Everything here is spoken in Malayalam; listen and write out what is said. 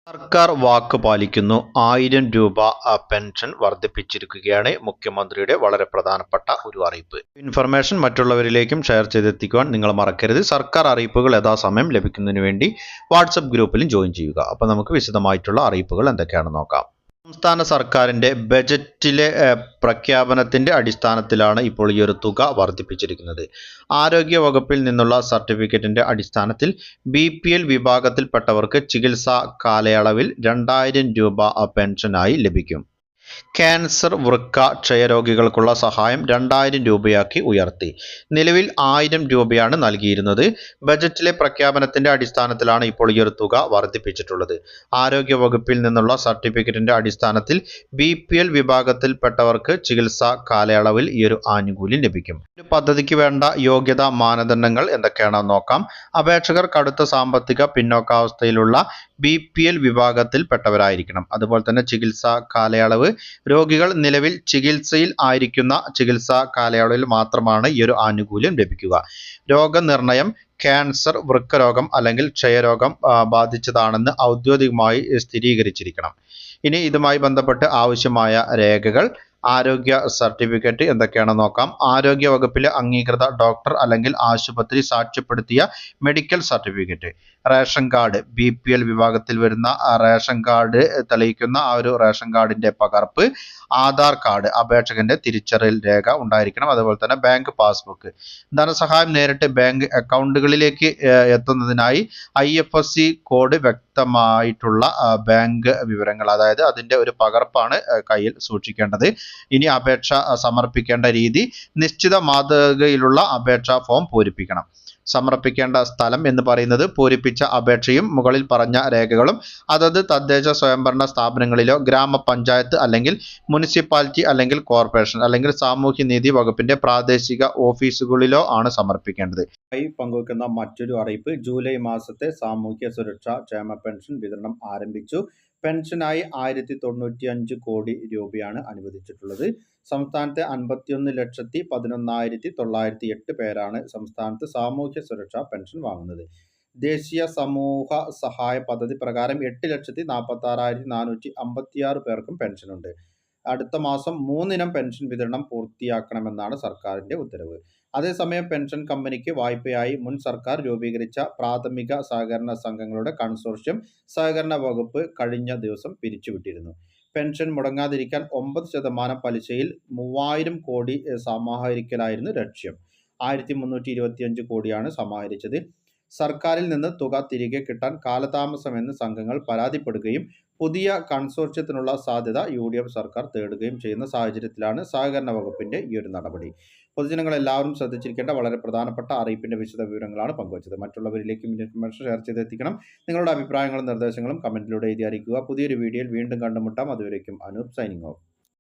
സർക്കാർ വാക്ക് പാലിക്കുന്നു. 1000 രൂപ പെൻഷൻ വർദ്ധിപ്പിച്ചിരിക്കുകയാണ്. മുഖ്യമന്ത്രിയുടെ വളരെ പ്രധാനപ്പെട്ട ഒരു അറിയിപ്പ്. ഇൻഫർമേഷൻ മറ്റുള്ളവരിലേക്കും ഷെയർ ചെയ്തെത്തിക്കുവാൻ നിങ്ങൾ മറക്കരുത്. സർക്കാർ അറിയിപ്പുകൾ യഥാസമയം ലഭിക്കുന്നതിന് വേണ്ടി വാട്സപ്പ് ഗ്രൂപ്പിലും ജോയിൻ ചെയ്യുക. അപ്പോൾ നമുക്ക് വിശദമായിട്ടുള്ള അറിയിപ്പുകൾ എന്തൊക്കെയാണെന്ന് നോക്കാം. സംസ്ഥാന സർക്കാരിന്റെ ബജറ്റിലെ പ്രഖ്യാപനത്തിന്റെ അടിസ്ഥാനത്തിലാണ് ഇപ്പോൾ ഈ ഒരു തുക വർദ്ധിപ്പിച്ചിരിക്കുന്നത്. ആരോഗ്യ വകുപ്പിൽ നിന്നുള്ള സർട്ടിഫിക്കറ്റിന്റെ അടിസ്ഥാനത്തിൽ BPL വിഭാഗത്തിൽപ്പെട്ടവർക്ക് ചികിത്സാ കാലയളവിൽ 2000 രൂപ പെൻഷനായി ലഭിക്കും. ക്യാൻസർ, വൃക്ക, ക്ഷയരോഗികൾക്കുള്ള സഹായം 2000 രൂപയാക്കി ഉയർത്തി. നിലവിൽ 1000 രൂപയാണ് നൽകിയിരുന്നത്. ബജറ്റിലെ പ്രഖ്യാപനത്തിന്റെ അടിസ്ഥാനത്തിലാണ് ഇപ്പോൾ ഈ ഒരു തുക വർദ്ധിപ്പിച്ചിട്ടുള്ളത്. ആരോഗ്യ വകുപ്പിൽ നിന്നുള്ള സർട്ടിഫിക്കറ്റിന്റെ അടിസ്ഥാനത്തിൽ BPL വിഭാഗത്തിൽപ്പെട്ടവർക്ക് ചികിത്സാ കാലയളവിൽ ഈ ഒരു ആനുകൂല്യം ലഭിക്കും. ഒരു പദ്ധതിക്ക് വേണ്ട യോഗ്യതാ മാനദണ്ഡങ്ങൾ എന്തൊക്കെയാണെന്ന് നോക്കാം. അപേക്ഷകർ കടുത്ത സാമ്പത്തിക പിന്നോക്കാവസ്ഥയിലുള്ള BPL വിഭാഗത്തിൽപ്പെട്ടവരായിരിക്കണം. അതുപോലെ തന്നെ ചികിത്സാ കാലയളവ് രോഗികൾ നിലവിൽ ചികിത്സയിൽ ആയിരിക്കുന്ന ചികിത്സാ കാലയളവിൽ മാത്രമാണ് ഈ ഒരു ആനുകൂല്യം ലഭിക്കുക. രോഗനിർണയം ക്യാൻസർ, വൃക്കരോഗം അല്ലെങ്കിൽ ക്ഷയരോഗം ബാധിച്ചതാണെന്ന് ഔദ്യോഗികമായി സ്ഥിരീകരിച്ചിരിക്കണം. ഇനി ഇതുമായി ബന്ധപ്പെട്ട് ആവശ്യമായ രേഖകൾ, ആരോഗ്യ സർട്ടിഫിക്കറ്റ് എന്തൊക്കെയാണെന്ന് നോക്കാം. ആരോഗ്യ വകുപ്പിലെ അംഗീകൃത ഡോക്ടർ അല്ലെങ്കിൽ ആശുപത്രി സാക്ഷ്യപ്പെടുത്തിയ medical certificate, ration card, BPL വിഭാഗത്തിൽ വരുന്ന റേഷൻ കാർഡ് തെളിയിക്കുന്ന ആ ഒരു റേഷൻ കാർഡിന്റെ പകർപ്പ്, ആധാർ കാർഡ്, അപേക്ഷകന്റെ തിരിച്ചറിയൽ രേഖ ഉണ്ടായിരിക്കണം. അതുപോലെ തന്നെ ബാങ്ക് പാസ്ബുക്ക്. ധനസഹായം നേരിട്ട് ബാങ്ക് അക്കൗണ്ടുകളിലേക്ക് എത്തുന്നതിനായി IFSC കോഡ് വ്യക്തമായിട്ടുള്ള ബാങ്ക് വിവരങ്ങൾ, അതായത് അതിന്റെ ഒരു പകർപ്പാണ് കയ്യിൽ സൂക്ഷിക്കേണ്ടത്. ഇനി അപേക്ഷ സമർപ്പിക്കേണ്ട രീതി, നിശ്ചിത മാതൃകയിലുള്ള അപേക്ഷാ ഫോം പൂരിപ്പിക്കണം. സമർപ്പിക്കേണ്ട സ്ഥലം എന്ന് പറയുന്നത് പൂരിപ്പിച്ച അപേക്ഷയും മുകളിൽ പറഞ്ഞ രേഖകളും അതത് തദ്ദേശ സ്വയംഭരണ സ്ഥാപനങ്ങളിലോ ഗ്രാമപഞ്ചായത്ത് അല്ലെങ്കിൽ മുനിസിപ്പാലിറ്റി അല്ലെങ്കിൽ കോർപ്പറേഷൻ അല്ലെങ്കിൽ സാമൂഹ്യനീതി വകുപ്പിന്റെ പ്രാദേശിക ഓഫീസുകളിലോ ആണ് സമർപ്പിക്കേണ്ടത്. പങ്കുവെക്കുന്ന മറ്റൊരു അറിയിപ്പ്, ജൂലൈ മാസത്തെ സാമൂഹ്യ സുരക്ഷാ ക്ഷേമ പെൻഷൻ വിതരണം ആരംഭിച്ചു. പെൻഷനായി 1095 കോടി രൂപയാണ് അനുവദിച്ചിട്ടുള്ളത്. സംസ്ഥാനത്തെ 51,11,908 പേരാണ് സംസ്ഥാനത്ത് സാമൂഹ്യ സുരക്ഷാ പെൻഷൻ വാങ്ങുന്നത്. ദേശീയ സമൂഹ സഹായ പദ്ധതി പ്രകാരം 8,46,456 പേർക്കും പെൻഷനുണ്ട്. അടുത്ത മാസം 3 പെൻഷൻ വിതരണം പൂർത്തിയാക്കണമെന്നാണ് സർക്കാരിന്റെ ഉത്തരവ്. അതേസമയം പെൻഷൻ കമ്പനിക്ക് വായ്പയായി മുൻ സർക്കാർ രൂപീകരിച്ച പ്രാഥമിക സഹകരണ സംഘങ്ങളുടെ കൺസോർഷ്യം സഹകരണ വകുപ്പ് കഴിഞ്ഞ ദിവസം പിരിച്ചുവിട്ടിരുന്നു. പെൻഷൻ മുടങ്ങാതിരിക്കാൻ 9% പലിശയിൽ 3000 കോടി സമാഹരിക്കലായിരുന്നു ലക്ഷ്യം. 1325 കോടിയാണ് സമാഹരിച്ചത്. സർക്കാരിൽ നിന്ന് തുക തിരികെ കിട്ടാൻ കാലതാമസമെന്ന് സംഘങ്ങൾ പരാതിപ്പെടുകയും പുതിയ കൺസോർഷ്യത്തിനുള്ള സാധ്യത UDF സർക്കാർ തേടുകയും ചെയ്യുന്ന സാഹചര്യത്തിലാണ് സഹകരണ വകുപ്പിന്റെ ഈ ഒരു നടപടി. പൊതുജനങ്ങൾ എല്ലാവരും ശ്രദ്ധിച്ചിരിക്കേണ്ട വളരെ പ്രധാനപ്പെട്ട അറിയിപ്പിന്റെ വിശദ വിവരങ്ങളാണ് പങ്കുവച്ചത്. മറ്റുള്ളവരിലേക്കും ഇൻഫർമേഷൻ ഷെയർ ചെയ്തെത്തിക്കണം. നിങ്ങളുടെ അഭിപ്രായങ്ങളും നിർദ്ദേശങ്ങളും കമന്റിലൂടെ എഴുതി അറിയിക്കുക. പുതിയൊരു വീഡിയോയിൽ വീണ്ടും കണ്ടുമുട്ടാം. അതുവരേക്കും അനൂപ് സൈനിങ് ഓഫ്.